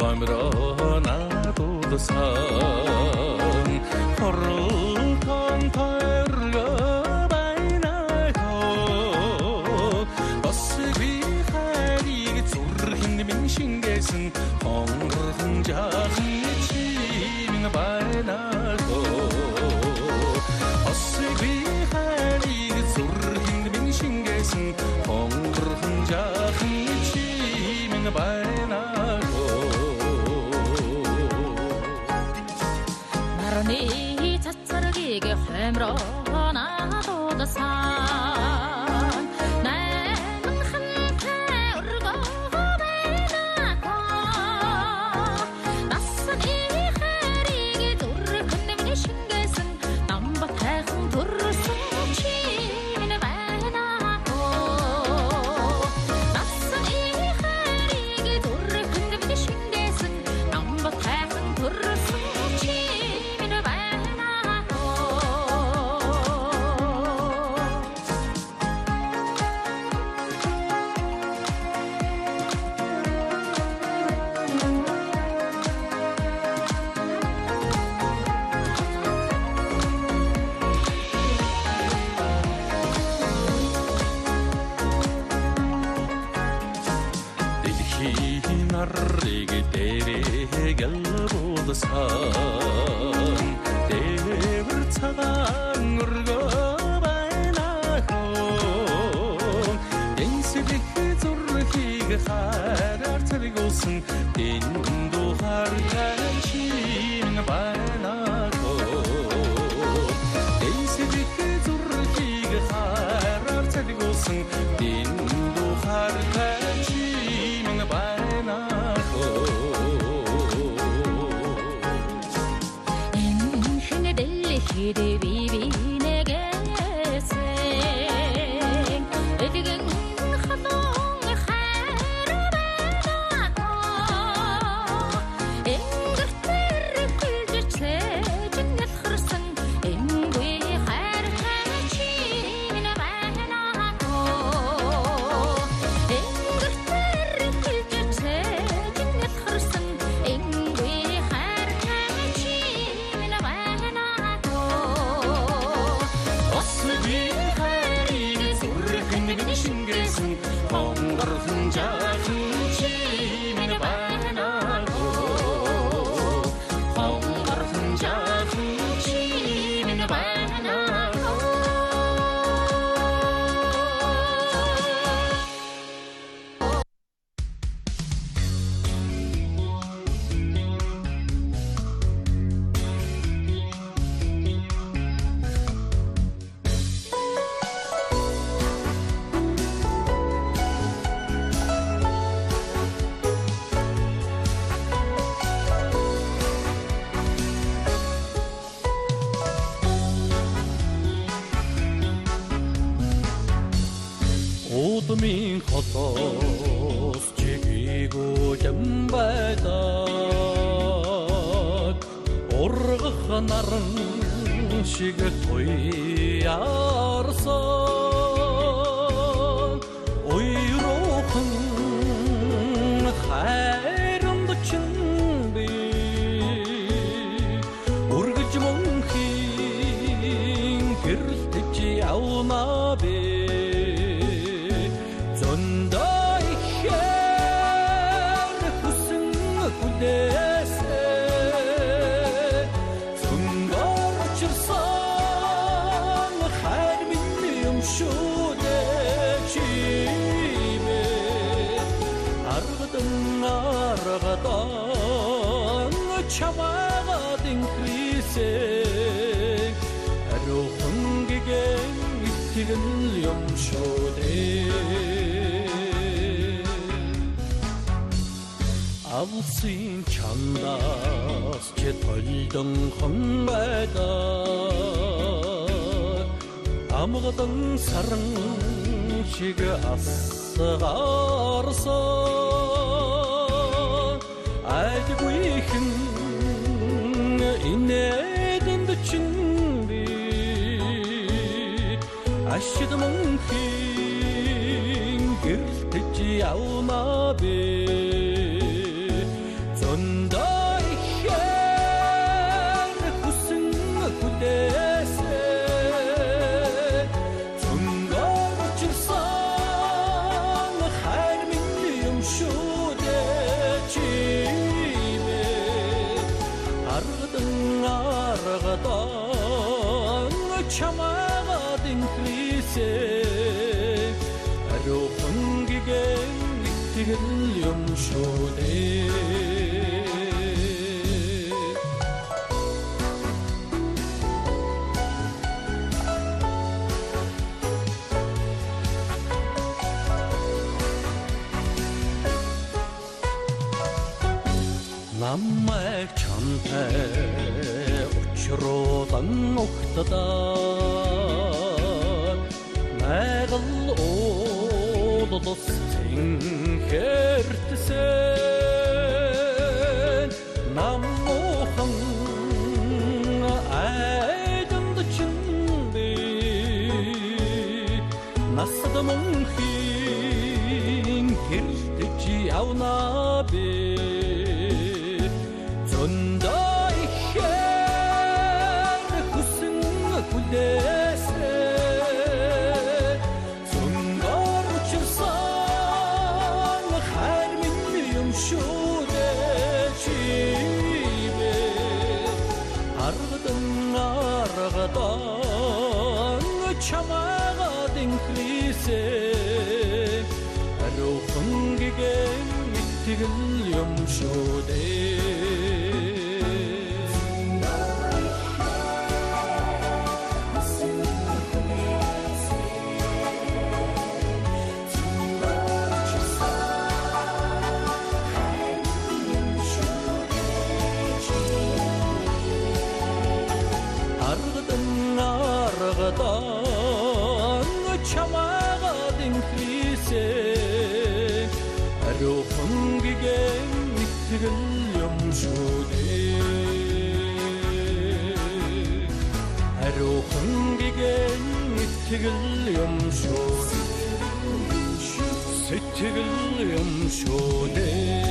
Hamrana san horultan targa baynaho Basbi harig zurhin min shingesin hongurhun jahni chimin baynaho Basbi harig zurhin min shingesin hongurhun jahni chimin baynaho 네 자차르기게 헤물어나도 산 나는 한패 울고 배나고 낯선 이 해리기 둘을 건네미니 신게슨 남바탕 둘을 쏘치미네 배나고 낯선 이 해리기 둘을 건네미니 신게슨 남바탕 둘을 narrige dere gelbosan devir çadan urgo baynaho ensibik zurhige harar tırgolsun dendu harkaşin baynaho ensibik zurhige harar tırgolsun dendu harkaşin baynaho Hidi bibine gelsen Edigin hatong harabanato Engirtir kulcirse cennet hırsın Engui harkaçin banato Engirtir kulcirse cennet hırsın Engui harkaçin banato Osbi harig zurhin min shingesin hongurhun jahun chimin baynaho hongurhun jahun chimin baynaho 어둠이 헛헛 지기고 점바다 오르가 나른 시계 토이야르서 오이로큰 하이름도 준비 오르그지 몽힌 그릇지 아우마베 차와가 된 크리세 하루혼 기게 이티근 염쇼데 아부신 찬다스 제 덜덩 험바다 아무거든 사랑 시가 아싸가르서 알고 있긴 인내된 준비 아시도 몽힌 길 듣지 아우마베 전 хүлээсэн цүнгээр учирсан хайр минь юм шүү дээ чимээ аргадан чамайга динхлисээ арухан гигэн итгэл юм шүү дээ намайг чамтай учруулан угтадаа найгал уулус цэнхэртсэн намуухан айдамд чинби насад мөнхийн хэртэж явнаа би зөндөө ихээр хүсэн хүлээсэн зөндөө учирсан хайр минь юм шүү дээ чимээ аргадан чамайга динхлисээ арухан гигэн итгэл юм шүү дээ чамайга динхлисээ арухан гигэн итгэл юм шүү дээ арухан гигэн итгэл юм шүү сэтгэл юм шүү дээ